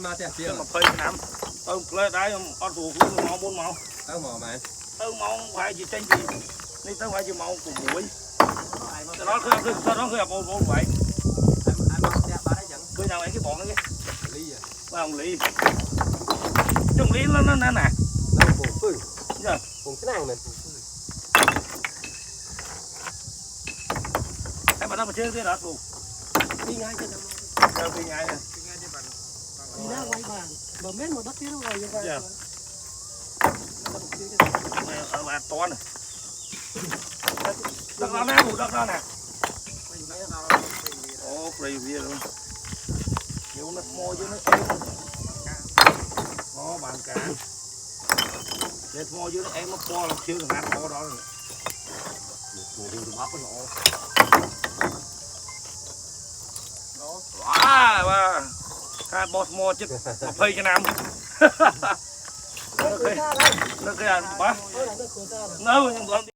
mà tẹt tiền mà phơi nằm tao phơi đấy con thủ cũng màu bốn màu tao mỏ mày tao màu phải chỉ tranh gì nên tao phải chỉ màu của muối nó khơi bốn vậy khơi nào ấy cái bọn cái ly à bằng lý trong lý nó nè nó bổ phơi giờ cùng cái này này em mà tao mà chơi thế đó luôn đi ngay cho tao đi ngay đi ra ngoài bàn bờ mét một đất kia nó rồi như vậy ở bàn to này đất đó nè đất đó nè ô review luôn kiểu nó môi chứ nó em có bàn cả để môi chứ nó em nó to là chưa hạt to đó rồi wow hai boss mò chứ mà phê cho nam nó cái ăn bá nó